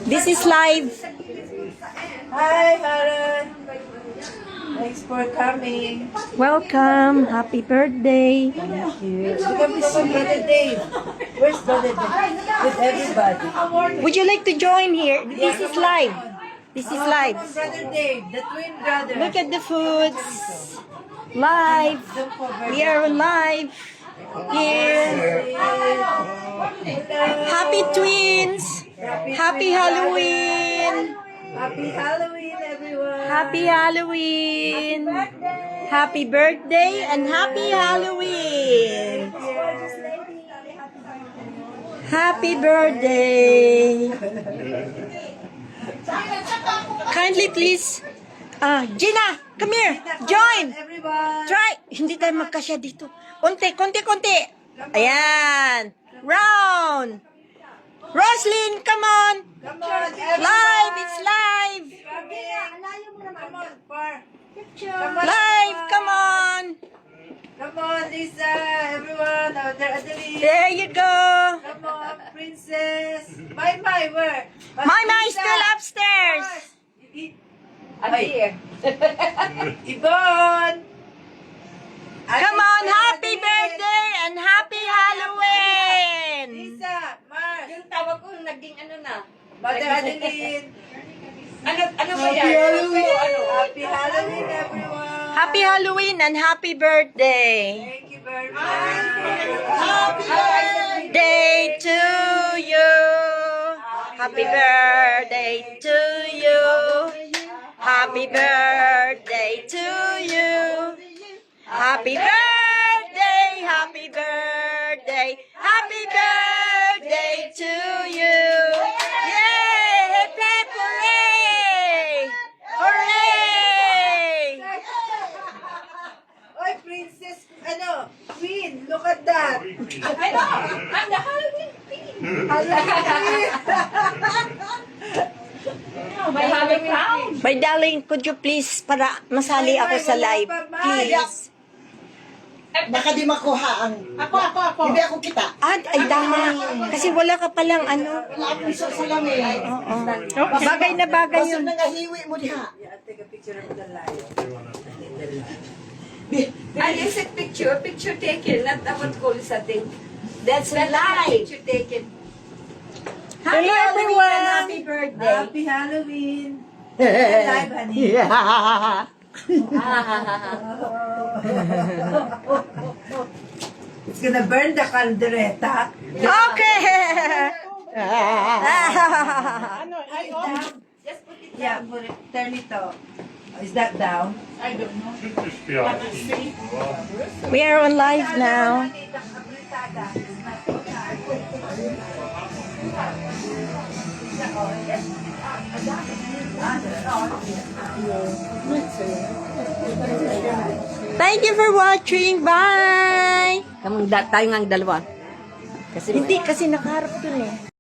This is live. Hi, Haran. Thanks for coming. Welcome. Happy birthday. Thank you. Welcome to Brother Dave. Where's Brother Dave? With everybody. Would you like to join here? This is live. This is live. Come on, Brother Dave, the twin brother. Look at the foods. Live. We are live. Here. Happy twins. Happy Halloween. Happy Halloween, everyone. Happy Halloween. Happy birthday and happy Halloween. Happy birthday. Kindly please. Gina, come here. Join. Everyone. Try. Hindi tayo magkasya dito. Konti. Ayan. Round. Roslyn, come on. Come on, everyone. Live. It's live. Come on, Par. Come on, Live. everyone. Come on. Come on, Lisa, everyone. Adeline. There you go. Come on, Princess. My, where? My still upstairs. Ay. Yvonne. Come on. Happy birthday and happy Halloween. Lisa, Mars. Yung tawag ko, naging ano na. Mother Adeline. Ano ba yan? Happy Halloween, everyone. Happy Halloween and happy birthday. Thank you very much. Day to you. Happy birthday to you. Happy birthday to you. Happy birthday, happy birthday, happy birthday to you. Yay! Hip hip hooray! Hooray! Oy, Princess, Queen, look at that. I'm the Halloween queen. May Halloween crown. My darling, could you please para masali ako sa live? Please. Baka di makuha ang... Ako. Hindi ako kita. Ay, tama. Kasi wala ka palang ano. Wala akong isa sa lamin. Oo. Bagay na bagay Basta yun. nangahiwi mo diha. Yeah, take a picture of the lion. And is it picture taken, not what call is a thing. That's a That's lie. picture taken. Hello, everyone. Happy birthday. Happy Halloween. Live, honey. It's gonna burn the caldereta. Okay. Just put it Yeah, put it, turn it off. Is that down? We are on live now. Thank you for watching. Bye. tayo nga dalawa. Hindi kasi nakaharap dun eh.